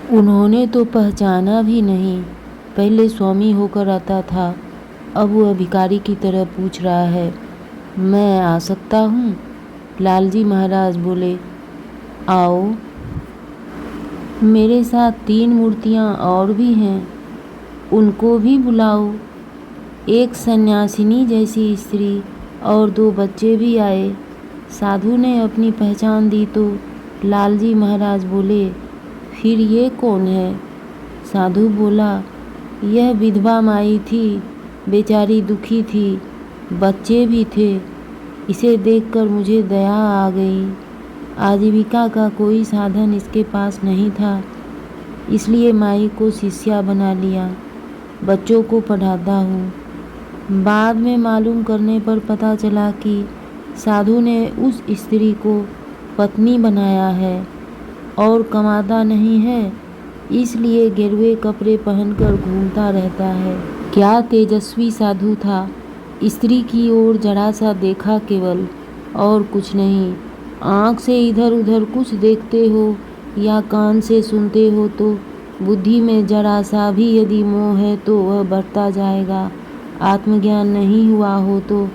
उन्होंने तो पहचाना भी नहीं। पहले स्वामी होकर आता था, अब वह भिखारी की तरह पूछ रहा है, मैं आ सकता हूँ? लालजी महाराज बोले, आओ। मेरे साथ 3 मूर्तियाँ और भी हैं, उनको भी बुलाओ। एक सन्यासिनी जैसी स्त्री और 2 बच्चे भी आए। साधु ने अपनी पहचान दी तो लालजी महाराज बोले, फिर ये कौन है? साधु बोला, यह विधवा माई थी, बेचारी दुखी थी, बच्चे भी थे। इसे देखकर मुझे दया आ गई। आजीविका का कोई साधन इसके पास नहीं था, इसलिए माई को शिष्या बना लिया। बच्चों को पढ़ाता हूँ। बाद में मालूम करने पर पता चला कि साधु ने उस स्त्री को पत्नी बनाया है और कमाता नहीं है, इसलिए गेरुए कपड़े पहनकर घूमता रहता है। क्या तेजस्वी साधु था! स्त्री की ओर जरा सा देखा केवल, और कुछ नहीं। आँख से इधर उधर कुछ देखते हो या कान से सुनते हो तो बुद्धि में जरा सा भी यदि मोह है तो वह बढ़ता जाएगा। आत्मज्ञान नहीं हुआ हो तो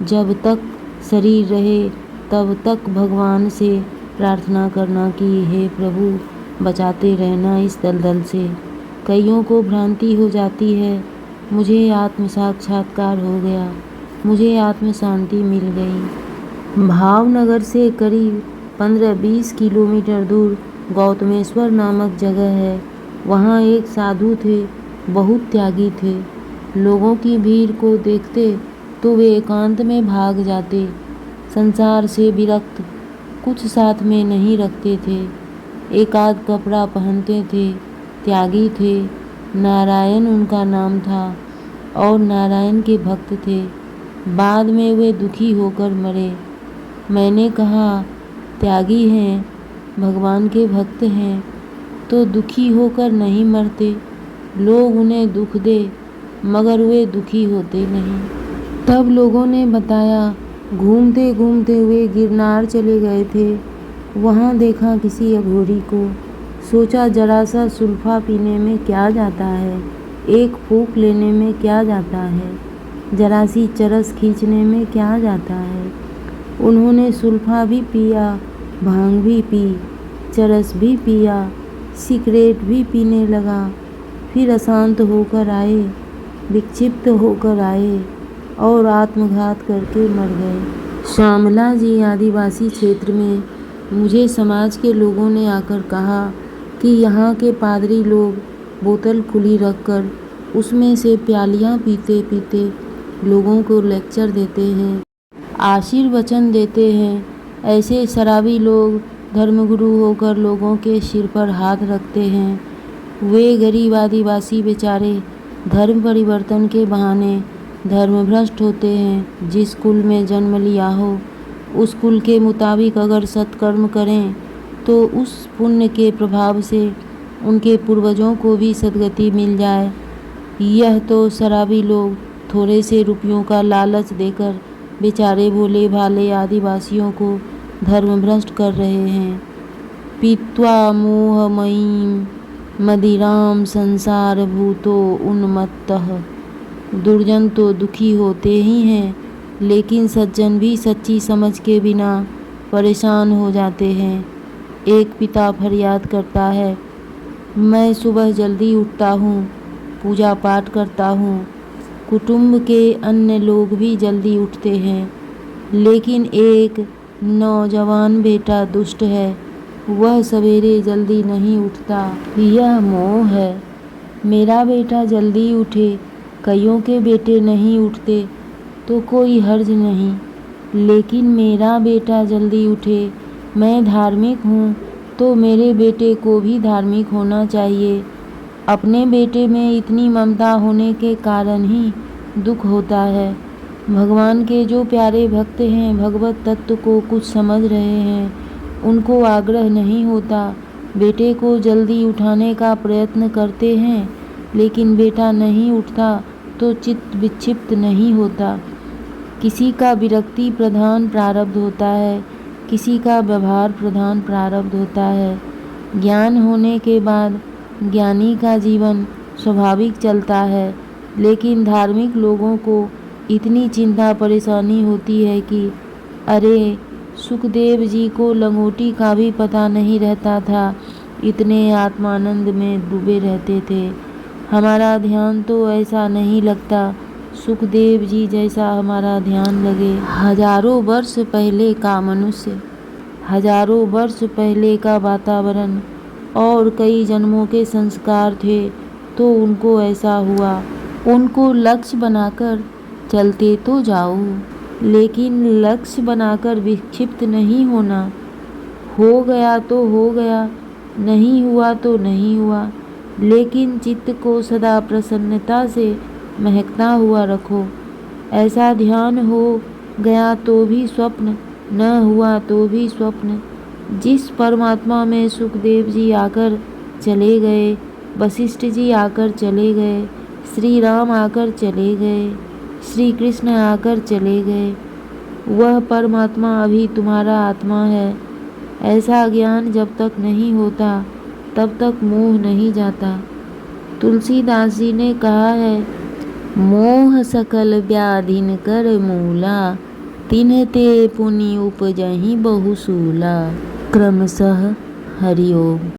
जब तक शरीर रहे तब तक भगवान से प्रार्थना करना कि हे प्रभु बचाते रहना इस दलदल से। कईयों को भ्रांति हो जाती है, मुझे आत्म साक्षात्कार हो गया, मुझे आत्म शांति मिल गई। भावनगर से करीब 15-20 किलोमीटर दूर गौतमेश्वर नामक जगह है। वहाँ एक साधु थे, बहुत त्यागी थे। लोगों की भीड़ को देखते तो वे एकांत में भाग जाते। संसार से विरक्त, कुछ साथ में नहीं रखते थे। एक आध कपड़ा पहनते थे, त्यागी थे। नारायण उनका नाम था और नारायण के भक्त थे। बाद में वे दुखी होकर मरे। मैंने कहा, त्यागी हैं, भगवान के भक्त हैं तो दुखी होकर नहीं मरते। लोग उन्हें दुख दे मगर वे दुखी होते नहीं। तब लोगों ने बताया, घूमते घूमते वे गिरनार चले गए थे। वहाँ देखा किसी अघोरी को। सोचा जरा सा सुल्फा पीने में क्या जाता है, एक फूंक लेने में क्या जाता है, जरा सी चरस खींचने में क्या जाता है। उन्होंने सुल्फा भी पिया, भांग भी पी, चरस भी पिया, सिगरेट भी पीने लगा। फिर अशांत होकर आए, विक्षिप्त होकर आए और आत्मघात करके मर गए। श्यामला जी आदिवासी क्षेत्र में मुझे समाज के लोगों ने आकर कहा कि यहाँ के पादरी लोग बोतल खुली रखकर उसमें से प्यालियाँ पीते पीते लोगों को लेक्चर देते हैं, आशीर्वचन देते हैं। ऐसे शराबी लोग धर्मगुरु होकर लोगों के सिर पर हाथ रखते हैं। वे गरीब आदिवासी बेचारे धर्म परिवर्तन के बहाने धर्मभ्रष्ट होते हैं। जिस कुल में जन्म लिया हो उस कुल के मुताबिक अगर सत्कर्म करें तो उस पुण्य के प्रभाव से उनके पूर्वजों को भी सद्गति मिल जाए। यह तो शराबी लोग थोड़े से रुपयों का लालच देकर बेचारे भोले भाले आदिवासियों को धर्मभ्रष्ट कर रहे हैं। पीत्वा मोहमयीं मदिराम संसार भूतो उन्मत्तः। दुर्जन तो दुखी होते ही हैं, लेकिन सज्जन भी सच्ची समझ के बिना परेशान हो जाते हैं। एक पिता फरियाद करता है, मैं सुबह जल्दी उठता हूँ, पूजा पाठ करता हूँ, कुटुंब के अन्य लोग भी जल्दी उठते हैं, लेकिन एक नौजवान बेटा दुष्ट है, वह सवेरे जल्दी नहीं उठता। यह मोह है। मेरा बेटा जल्दी उठे, कईयों के बेटे नहीं उठते तो कोई हर्ज नहीं, लेकिन मेरा बेटा जल्दी उठे। मैं धार्मिक हूँ तो मेरे बेटे को भी धार्मिक होना चाहिए। अपने बेटे में इतनी ममता होने के कारण ही दुख होता है। भगवान के जो प्यारे भक्त हैं, भगवत तत्व को कुछ समझ रहे हैं, उनको आग्रह नहीं होता। बेटे को जल्दी उठाने का प्रयत्न करते हैं, लेकिन बेटा नहीं उठता तो चित्त विक्षिप्त नहीं होता। किसी का विरक्ति प्रधान प्रारब्ध होता है, किसी का व्यवहार प्रधान प्रारब्ध होता है। ज्ञान होने के बाद ज्ञानी का जीवन स्वाभाविक चलता है, लेकिन धार्मिक लोगों को इतनी चिंता परेशानी होती है कि अरे, सुखदेव जी को लंगोटी का भी पता नहीं रहता था, इतने आत्मानंद में डूबे रहते थे। हमारा ध्यान तो ऐसा नहीं लगता सुखदेव जी जैसा हमारा ध्यान लगे। हजारों वर्ष पहले का मनुष्य, हजारों वर्ष पहले का वातावरण और कई जन्मों के संस्कार थे, तो उनको ऐसा हुआ। उनको लक्ष्य बनाकर चलते तो जाओ, लेकिन लक्ष्य बनाकर विक्षिप्त नहीं होना। हो गया तो हो गया, नहीं हुआ तो नहीं हुआ, लेकिन चित्त को सदा प्रसन्नता से महकता हुआ रखो। ऐसा ध्यान हो गया तो भी स्वप्न, न हुआ तो भी स्वप्न। जिस परमात्मा में सुखदेव जी आकर चले गए, वशिष्ठ जी आकर चले गए, श्री राम आकर चले गए, श्री कृष्ण आकर चले गए, वह परमात्मा अभी तुम्हारा आत्मा है। ऐसा ज्ञान जब तक नहीं होता तब तक मोह नहीं जाता। तुलसीदास जी ने कहा है, मोह सकल व्याधिन कर मूला, तिन्हते पुनि उपजहि बहुसूला। क्रमशः हरि ओम।